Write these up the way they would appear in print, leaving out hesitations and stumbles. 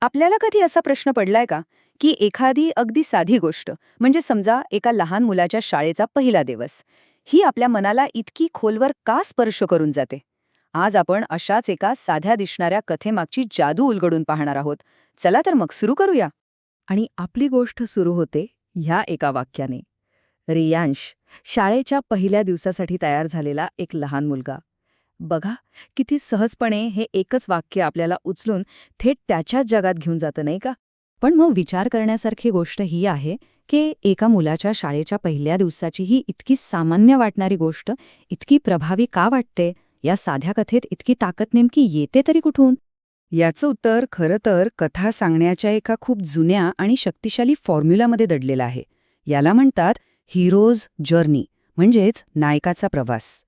आपल्याला कधी असा प्रश्न पडलाय का की एखादी अगदी साधी गोष्ट म्हणजे समजा एका लहान मुलाच्या शाळेचा पहिला दिवस ही आपल्या मनाला इतकी खोलवर का स्पर्श करून जाते. आज आपण अशाच एका साध्या दिसणाऱ्या कथेमागची जादू उलगडून पाहणार आहोत. चला तर मग सुरू करूया. आणि आपली गोष्ट सुरू होते ह्या एका वाक्याने. रियांश, शाळेच्या पहिल्या दिवसासाठी तयार झालेला एक लहान मुलगा. बघा, किती सहजपणे हे एकच वाक्य आपल्याला उचलून थेट त्याच्याच जगात घेऊन जातं, नाही का? पण मग विचार करण्यासारखी गोष्ट ही आहे की एका मुलाच्या शाळेच्या पहिल्या दिवसाची ही इतकी सामान्य वाटणारी गोष्ट इतकी प्रभावी का वाटते? या साध्या कथेत इतकी ताकद नेमकी येते तरी कुठून? याचं उत्तर खरं तर कथा सांगण्याच्या एका खूप जुन्या आणि शक्तिशाली फॉर्म्युलामध्ये दडलेलं आहे. याला म्हणतात हिरोज जर्नी, म्हणजेच नायकाचा प्रवास.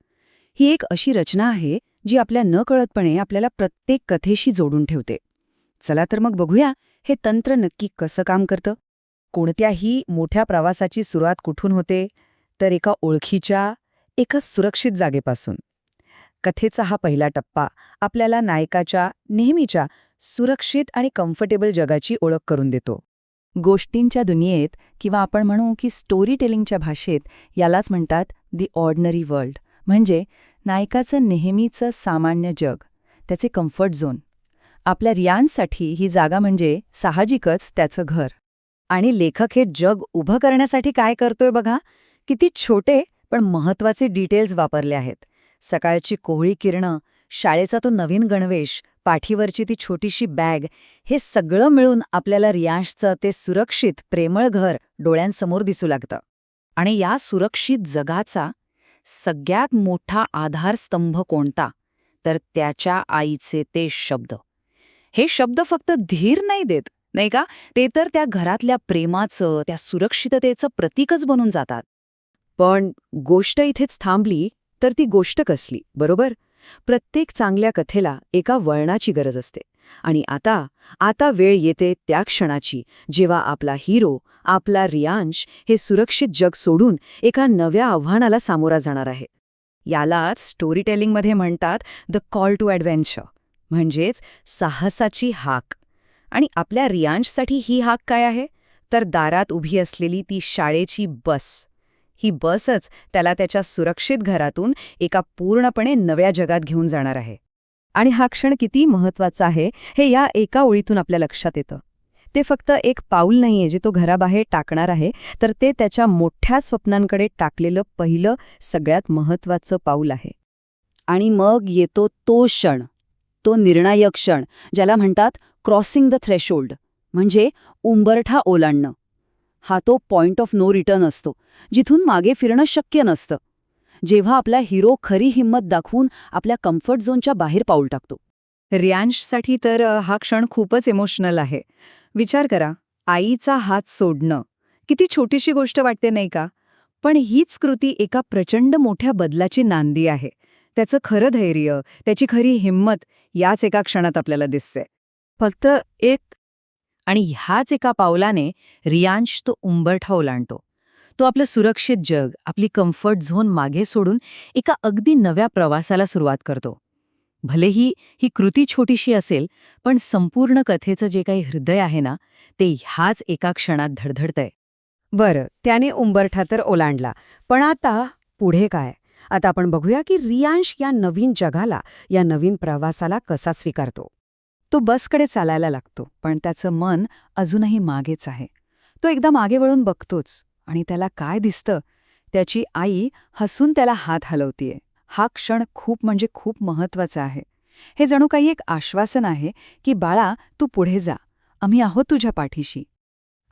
ही एक अशी रचना आहे जी आपल्या नकळतपणे आपल्याला प्रत्येक कथेशी जोडून ठेवते. चला तर मग बघूया हे तंत्र नक्की कसं काम करतं. कोणत्याही मोठ्या प्रवासाची सुरुवात कुठून होते? तर एका ओळखीच्या, एका सुरक्षित जागेपासून. कथेचा हा पहिला टप्पा आपल्याला नायकाच्या नेहमीच्या सुरक्षित आणि कम्फर्टेबल जगाची ओळख करून देतो. गोष्टींच्या दुनियेत किंवा आपण म्हणू की स्टोरी टेलिंगच्या भाषेत यालाच म्हणतात दी ऑर्डनरी वर्ल्ड, म्हणजे नायकाचं नेहमीचं सामान्य जग, त्याचे कम्फर्ट झोन. आपल्या रियांसाठी ही जागा म्हणजे साहजिकच त्याचं घर. आणि लेखक हे जग उभं करण्यासाठी काय करतोय बघा, किती छोटे पण महत्वाचे डिटेल्स वापरले आहेत. सकाळची कोवळी किरणं, शाळेचा तो नवीन गणवेश, पाठीवरची ती छोटीशी बॅग, हे सगळं मिळून आपल्याला रियांशचं ते सुरक्षित प्रेमळ घर डोळ्यांसमोर दिसू लागतं. आणि या सुरक्षित जगाचा सगळ्यात मोठा आधारस्तंभ कोणता? तर त्याच्या आईचे ते शब्द. हे शब्द फक्त धीर नाही देत, नाही का? ते तर त्या घरातल्या प्रेमाचं, त्या सुरक्षिततेचं प्रतीकच बनून जातात. पण गोष्ट इथेच थांबली तर ती गोष्ट कसली, बरोबर? प्रत्येक चांगल्या कथेला एका वळणाची गरज असते. आणि आता वेळ येते त्या क्षणाची जेव्हा आपला हिरो, आपला रियांश हे सुरक्षित जग सोडून एका नव्या आव्हानाला सामोरा जाणार आहे. यालाच स्टोरी टेलिंगमध्ये म्हणतात द कॉल टू ॲडव्हेंचर, म्हणजेच साहसाची हाक. आणि आपल्या रियांशसाठी ही हाक काय आहे? तर दारात उभी असलेली ती शाळेची बस. ही बसच त्याला त्याच्या सुरक्षित घरातून एका पूर्णपणे नव्या जगात घेऊन जाणार आहे. आणि हा क्षण किती महत्वाचा आहे हे या एका ओळीतून आपल्या लक्षात येतं. ते फक्त एक पाऊल नाहीये जे तो घराबाहेर टाकणार आहे, तर ते त्याच्या मोठ्या स्वप्नांकडे टाकलेलं पहिलं सगळ्यात महत्वाचं पाऊल आहे. आणि मग येतो तो क्षण, तो निर्णायक क्षण, ज्याला म्हणतात क्रॉसिंग द थ्रेशोल्ड, म्हणजे उंबरठा ओलांडणं. हा तो पॉइंट ऑफ नो रिटर्न असतो, जिथून मागे फिरणं शक्य नसतं. जेव्हा आपला हिरो खरी हिंमत दाखवून आपल्या कम्फर्ट झोनच्या बाहेर पाऊल टाकतो. रियांशसाठी तर हा क्षण खूपच इमोशनल आहे. विचार करा, आईचा हात सोडणं किती छोटीशी गोष्ट वाटते, नाही का? पण हीच कृती एका प्रचंड मोठ्या बदलाची नांदी आहे. त्याचं खरं धैर्य, त्याची खरी हिंमत याच एका क्षणात आपल्याला दिसते. फक्त एक आणि ह्याच एका पावलाने रियांश तो उंबरठा ओलांडतो. तो आपलं सुरक्षित जग, आपली कम्फर्ट झोन मागे सोडून एका अगदी नव्या प्रवासाला सुरुवात करतो. भलेही ही कृती छोटीशी असेल, पण संपूर्ण कथेचं जे काही हृदय आहे ना, ते ह्याच एका क्षणात धडधडतंय. बरं, त्याने उंबरठा तर ओलांडला, पण आता पुढे काय? आता आपण बघूया की रियांश या नवीन जगाला, या नवीन प्रवासाला कसा स्वीकारतो. तो बसकडे चालायला लागतो, पण त्याचं मन अजूनही मागेच आहे. तो एकदा मागे वळून बघतोच, आणि त्याला काय दिसतं? त्याची आई हसून त्याला हात हलवतीये. हा क्षण खूप म्हणजे खूप महत्वाचा आहे. हे जणू काही एक आश्वासन आहे की बाळा, तू पुढे जा, आम्ही आहोत तुझ्या पाठीशी.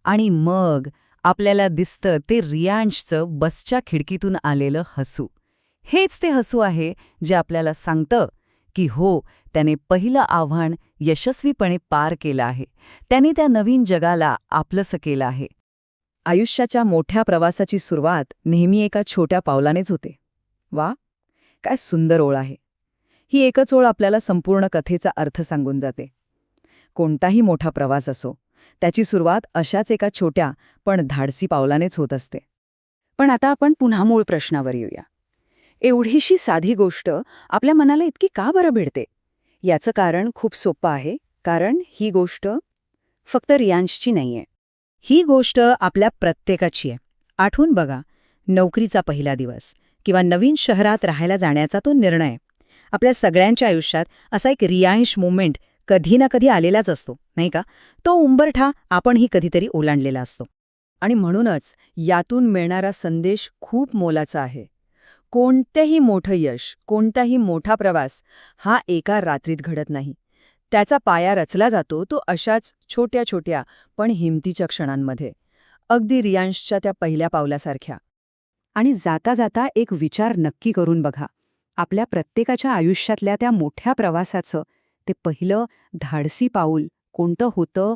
आणि मग आपल्याला दिसतं ते रियांशचं बसच्या खिडकीतून आलेलं हसू. हेच ते हसू आहे जे आपल्याला सांगतं की हो, त्याने पहिलं आव्हान यशस्वीपणे पार केलं आहे. त्याने त्या नवीन जगाला आपलंसं केलं आहे. आयुष्याच्या मोठ्या प्रवासाची सुरुवात नेहमी एका छोट्या पावलानेच होते. वा, काय सुंदर ओळ आहे. ही एकच ओळ आपल्याला संपूर्ण कथेचा अर्थ सांगून जाते. कोणताही मोठा प्रवास असो, त्याची सुरुवात अशाच एका छोट्या पण धाडसी पावलानेच होत असते. पण आता आपण पुन्हा मूळ प्रश्नावर येऊया. एवढीशी साधी गोष्ट आपल्या मनाला इतकी का बरं भिडते? याचं कारण खूप सोपं आहे. कारण ही गोष्ट फक्त रियांशची नाहीये. ही गोष्ट आपल्या प्रत्येकाची आहे. आठवून बघा, नोकरीचा पहिला दिवस किंवा नवीन शहरात राहायला जाण्याचा तो निर्णय. आपल्या सगळ्यांच्या आयुष्यात असा एक रियांश मोमेंट कधी ना कधी आलेलाच असतो, नाही का? तो उंबरठा आपणही कधीतरी ओलांडलेला असतो. आणि म्हणूनच यातून मिळणारा संदेश खूप मोलाचा आहे. कोणतेही मोठं यश, कोणताही मोठा प्रवास हा एका रात्रीत घडत नाही. त्याचा पाया रचला जातो तो अशाच छोट्या छोट्या पण हिमतीच्या क्षणांमध्ये, अगदी रियांशच्या त्या पहिल्या पावलासारख्या. आणि जाता जाता एक विचार नक्की करून बघा, आपल्या प्रत्येकाच्या आयुष्यातल्या त्या मोठ्या प्रवासाचं ते पहिलं धाडसी पाऊल कोणतं होतं